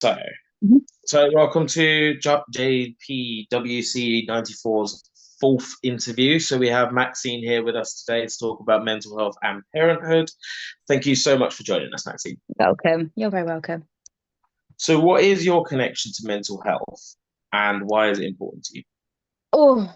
So, Mhm. so, welcome to JPWC 94's fourth interview. So we have Maxine here with us today to talk about mental health and parenthood. Thank you so much for joining us, Maxine. Welcome. You're very welcome. So, what is your connection to mental health, and why is it important to you? Oh,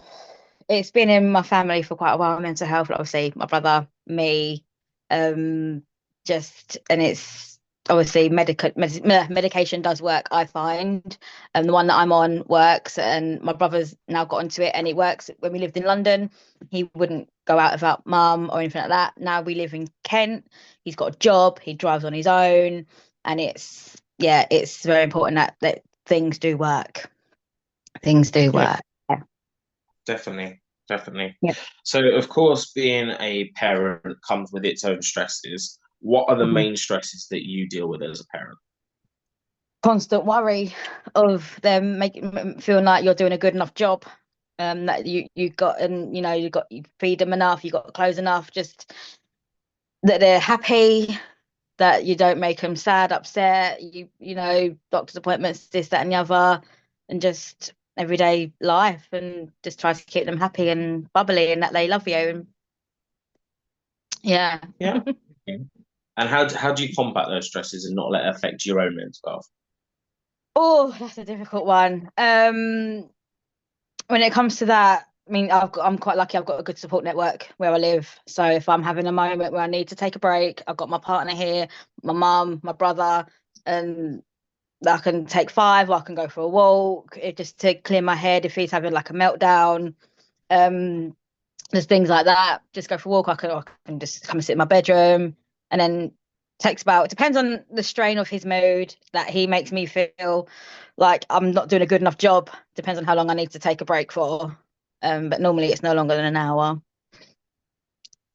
it's been in my family for quite a while, mental health, like obviously my brother, me, um, and it's obviously medication does work, I find. And the one that I'm on works, and my brother's now got onto it and it works. When we lived in London, he wouldn't go out without mum or anything like that. Now we live in Kent, he's got a job, he drives on his own, and it's very important that things do work. Things do Yeah, work. Yeah. definitely, definitely. Yeah. So, of course, being a parent comes with its own stresses. What are the Mhm. main stresses that you deal with as a parent? Constant worry of them making feeling like you're doing a good enough job, that you got, and you feed them enough, you got clothes enough, just that they're happy, that you don't make them sad, upset, doctor's appointments, this, that, and the other, and just everyday life, and just try to keep them happy and bubbly and that they love you. And yeah. Yeah. And how do you combat those stresses and not let it affect your own mental health? Oh, that's a difficult one. When it comes to that, I mean, I'm quite lucky. I've got a good support network where I live. So if I'm having a moment where I need to take a break, I've got my partner here, my mum, my brother, and I can take five, or I can go for a walk, just to clear my head if he's having like a meltdown. Um, there's things like that. Just go for a walk. I can just come and sit in my bedroom, and then takes about. It depends on the strain of his mood that he makes me feel like I'm not doing a good enough job. Depends on how long I need to take a break for. But normally it's no longer than an hour,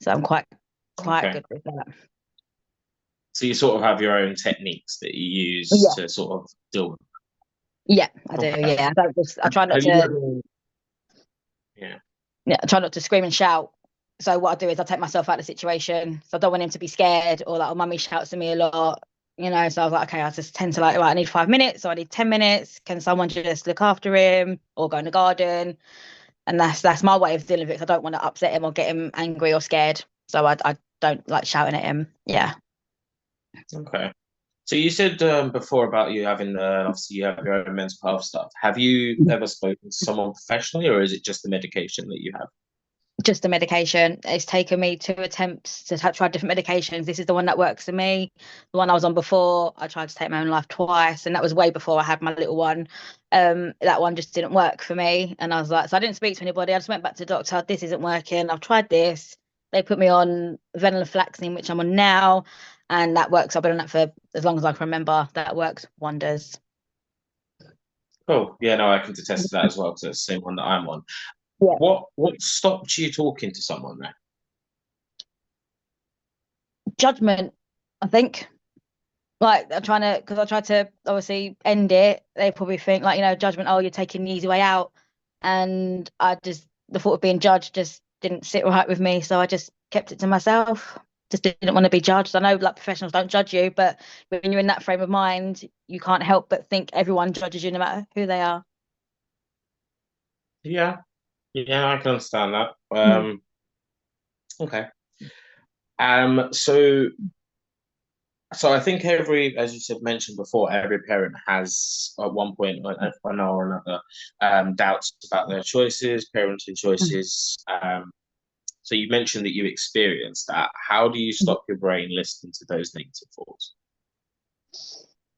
so I'm quite Okay. good with that. So you sort of have your own techniques that you use Yeah, to sort of deal with. yeah, I do. Okay. Yeah, I don't just. I try not Have you to. ever? Yeah. Yeah, I try not to scream and shout. So what I do is I take myself out of the situation. So I don't want him to be scared, or like, oh, mummy shouts at me a lot. So I was like, okay, I just tend to like, right, I need 5 minutes, or I need 10 minutes. Can someone just look after him or go in the garden? And that's my way of dealing with it. 'Cause I don't want to upset him or get him angry or scared. So I don't like shouting at him. Yeah. Okay. So you said before about you having obviously you have your own mental health stuff. Have you ever spoken to someone professionally, or is it just the medication that you have? Just the medication. It's taken me two attempts to try different medications. This is the one that works for me. The one I was on before, I tried to take my own life twice, and that was way before I had my little one. That one just didn't work for me, and I was like, so I didn't speak to anybody. I just went back to the doctor. This isn't working. I've tried this. They put me on venlafaxine, which I'm on now, and that works. I've been on that for as long as I can remember. That works wonders. Oh, yeah, no, I can attest to that as well because it's the same one that I'm on. Yeah. What stopped you talking to someone there? Judgment, I think. Like I'm trying to, because I tried to obviously end it. They probably think like, judgment, oh, you're taking the easy way out. And the thought of being judged just didn't sit right with me, so I just kept it to myself. Just didn't want to be judged. I know like professionals don't judge you, but when you're in that frame of mind, you can't help but think everyone judges you no matter who they are. Yeah, yeah, I can understand that. Mm. Okay. So I think as you said, mentioned before, every parent has at one point or one or another doubts about their choices, parenting Mm. choices. So you mentioned that you experienced that. How do you stop your brain listening to those negative thoughts?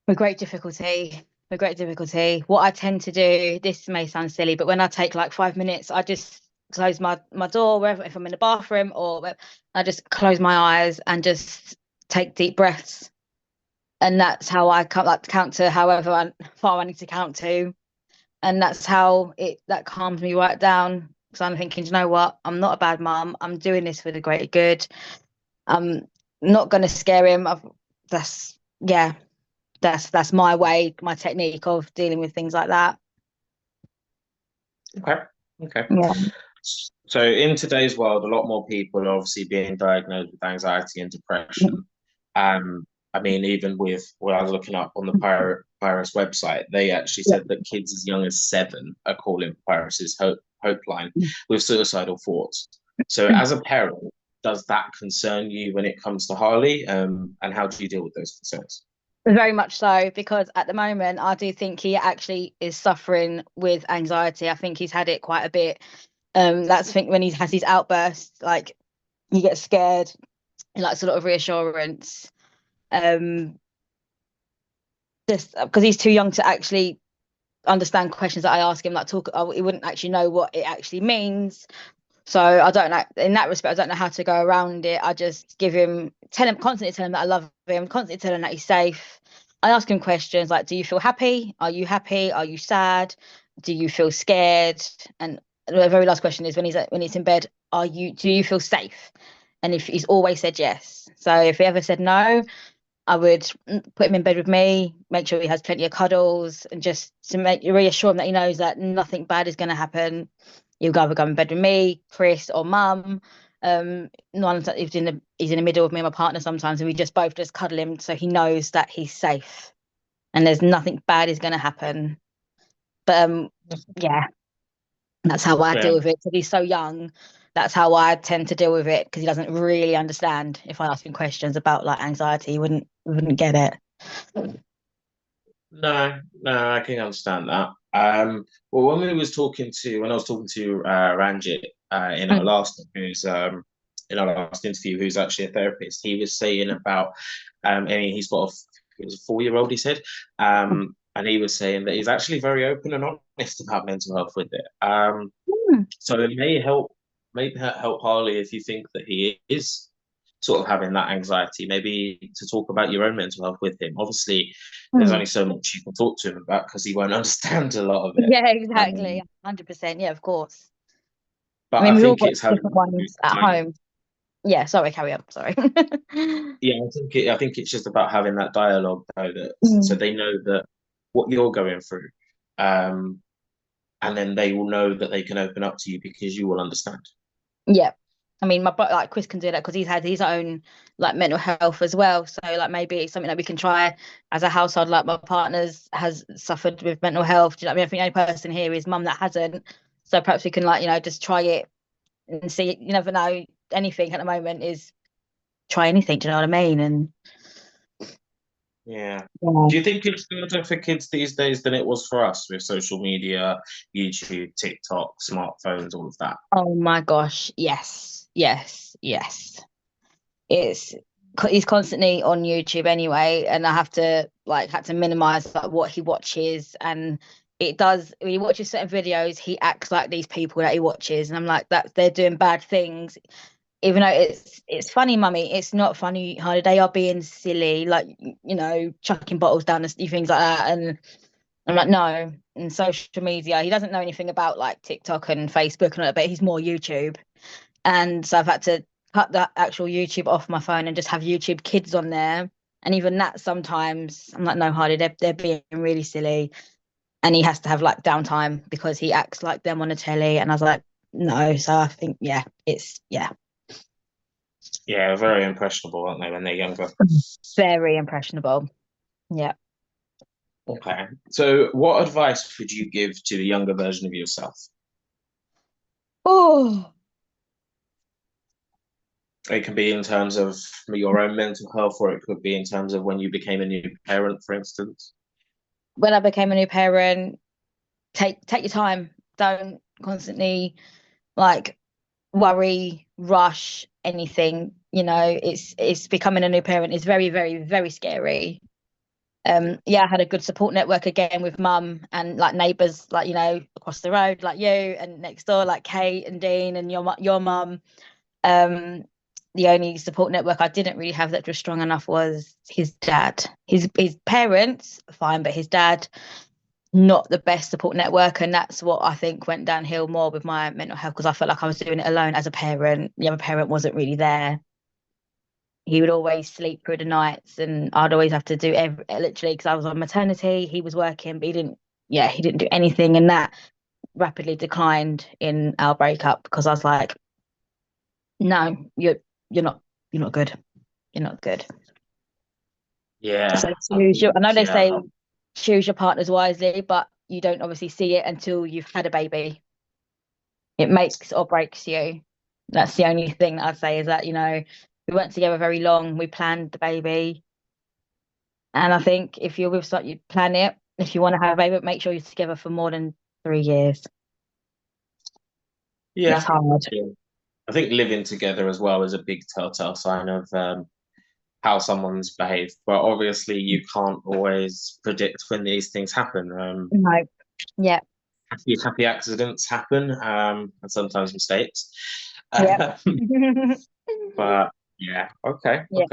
With great difficulty. With great difficulty. What I tend to do, this may sound silly, but when I take like 5 minutes, I just close my door wherever, if I'm in the bathroom, I just close my eyes and just take deep breaths. And that's how I count to far I need to count to. And that's how that calms me right down. Because I'm thinking, you know what? I'm not a bad mum. I'm doing this for the greater good. I'm not going to scare him. That's, yeah, that's my way, my technique of dealing with things like that. Okay. Okay. Yeah. So in today's world, a lot more people are obviously being diagnosed with anxiety and depression. I mean, even with what I was looking up on the Pirates website, they actually Yeah. said that kids as young as 7 are calling Pirates' hope line with suicidal thoughts. So, as a parent, does that concern you when it comes to Harley? And how do you deal with those concerns? Very much so, because at the moment I do think he actually is suffering with anxiety. I think he's had it quite a bit. That's I think when he has these outbursts, like he gets scared, he likes a lot of reassurance. Um, just because he's too young to actually understand questions that I ask him, like talk, he wouldn't actually know what it actually means. So I don't know, in that respect, I don't know how to go around it. I just constantly tell him that I love him, constantly tell him that he's safe. I ask him questions like, do you feel happy? Are you happy? Are you sad? Do you feel scared? And the very last question is when he's in bed, do you feel safe? And if he's always said yes. So if he ever said no, I would put him in bed with me, make sure he has plenty of cuddles, and just to reassure him that he knows that nothing bad is going to happen. He'll either go in bed with me, Chris, or Mum. He's in the middle of me and my partner sometimes, and we just both just cuddle him so he knows that he's safe and there's nothing bad is going to happen. But yeah, that's how I Yeah. deal with it. Because he's so young, that's how I tend to deal with it because he doesn't really understand. If I ask him questions about like anxiety, he wouldn't get it. No, no, I can understand that. Well, when I was talking to Ranjit in our Mm, last who's in our last interview, who's actually a therapist, he was saying about, I mean, he's got it was a 4-year-old, he said, and he was saying that he's actually very open and honest about mental health with it. mm, So it may help Harley if you think that he is sort of having that anxiety, maybe to talk about your own mental health with him. Obviously, there's mm. only so much you can talk to him about because he won't understand a lot of it. Yeah, exactly. Um, 100%. Yeah, of course. I but mean, I we've all think got it's having different ones at like, home. Yeah, sorry, carry on. Sorry. yeah, I think it's just about having that dialogue though, that so Mm. they know that what you're going through, um, and then they will know that they can open up to you because you will understand. Yeah. I mean, my brother, like Chris can do that because he's had his own like mental health as well. So like maybe it's something that we can try as a household. Like my partner's has suffered with mental health. Do you know what I mean? I think the only person here is mum that hasn't. So perhaps we can like, just try it and see. You never know. Anything at the moment is try anything. Do you know what I mean? And Yeah. yeah. Do you think it's harder for kids these days than it was for us with social media, YouTube, TikTok, smartphones, all of that? Oh my gosh. Yes. Yes. Yes. It's he's constantly on YouTube anyway, and I have to like had to minimize like what he watches, and it does when he watches certain videos, he acts like these people that he watches, and I'm like that they're doing bad things, even though it's funny, mummy. It's not funny, honey. They are being silly, like chucking bottles down the things like that, and I'm like no. And social media, he doesn't know anything about like TikTok and Facebook and all that, but he's more YouTube. And so I've had to cut that actual YouTube off my phone and just have YouTube Kids on there. And even that sometimes I'm like, no, Hardy, they're being really silly. And he has to have like downtime because he acts like them on the telly. And I was like, no. So I think, yeah, yeah, Yeah, very impressionable, aren't they, when they're younger? very impressionable. Yeah. Okay. So, what advice would you give to the younger version of yourself? Oh, It can be in terms of your own mental health, or it could be in terms of when you became a new parent, for instance. when I became a new parent, take your time. Don't constantly like worry, rush anything. It's becoming a new parent is very, very, very scary. Yeah, I had a good support network again with mum and like neighbours, like across the road, like you, and next door, like Kate and Dean and your mum. Um, the only support network I didn't really have that was strong enough was his dad. His parents, fine, but his dad, not the best support network, and that's what I think went downhill more with my mental health because I felt like I was doing it alone as a parent. The other parent wasn't really there. He would always sleep through the nights, and I'd always have to do literally because I was on maternity. He was working, but he didn't do anything, and that rapidly declined in our breakup because I was like, no, you're not good. You're not good. Yeah, So I choose your, think I know they yeah, say choose your partners wisely, but you don't obviously see it until you've had a baby. It makes or breaks you. That's the only thing that I'd say is that, we weren't together very long. We planned the baby. And I think if you're with someone, you plan it. If you want to have a baby, make sure you're together for more than 3 years. It's yeah, hard. yeah. I think living together as well is a big telltale sign of how someone's behaved. But obviously, you can't always predict when these things happen. No. Yeah. Happy accidents happen, and sometimes mistakes. Yeah. But yeah, okay, Yeah.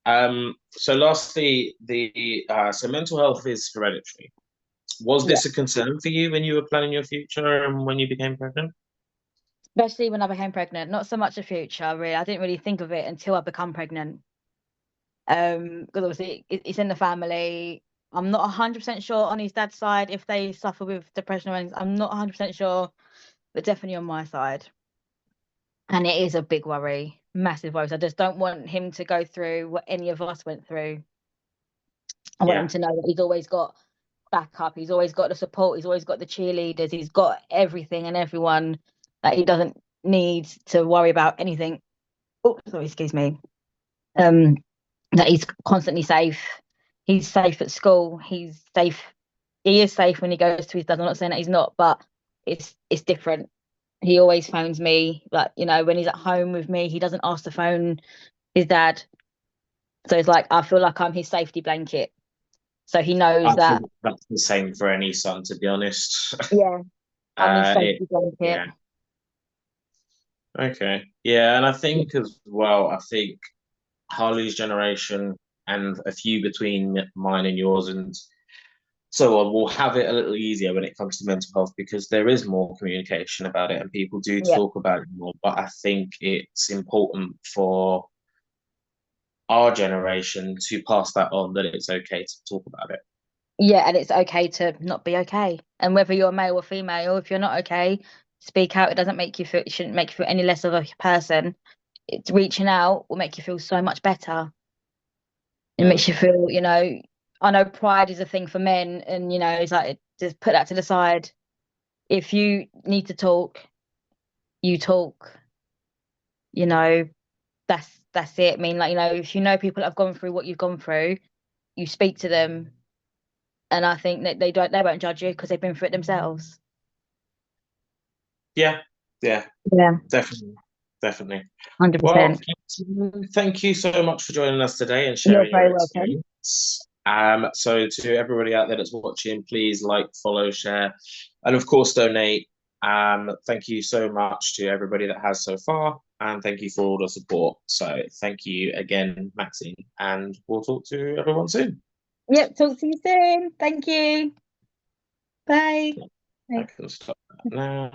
okay. So lastly, the so mental health is hereditary. Was Yeah. this a concern for you when you were planning your future and when you became pregnant? Especially when I became pregnant. Not so much the future, really. I didn't really think of it until I become pregnant. Because obviously it's in the family. I'm not 100% sure on his dad's side if they suffer with depression or anything. I'm not 100% sure, but definitely on my side. And it is a big worry, massive worry. So I just don't want him to go through what any of us went through. I want him Yeah, to know that he's always got backup, he's always got the support, he's always got the cheerleaders, he's got everything and everyone, that he doesn't need to worry about anything. Oh, sorry, excuse me. Um, that he's constantly safe. He's safe at school. He's safe. He is safe when he goes to his dad. I'm not saying that he's not, but it's different. He always phones me, like, when he's at home with me, he doesn't ask to phone his dad. So it's like I feel like I'm his safety blanket. So he I knows that, think that's the same for any son, to be honest. yeah, I'm his It safety blanket. yeah, okay, yeah, and I think as well, I think Harley's generation and a few between mine and yours and so on will have it a little easier when it comes to mental health because there is more communication about it and people do Yeah. talk about it more. But I think it's important for our generation to pass that on that it's okay to talk about it. Yeah, and it's okay to not be okay. And whether you're male or female, if you're not okay, speak out. It doesn't make you feel, it shouldn't make you feel any less of a person. It's reaching out will make you feel so much better. It Mm. makes you feel, I know pride is a thing for men, and it's like just put that to the side. If you need to talk, you talk, you know, that's it. I mean, like, if you know people that have gone through what you've gone through, you speak to them, and I think that they won't judge you because they've been through it themselves. Yeah, yeah, Yeah, definitely, definitely. Well, 100%. thank you so much for joining us today and You're sharing your very welcome. experience. So to everybody out there that's watching, please like, follow, share, and of course donate. Thank you so much to everybody that has so far, and thank you for all the support. So thank you again, Maxine, and we'll talk to everyone soon. Yep, talk to you soon. Thank you. Bye. I Bye. can stop that now.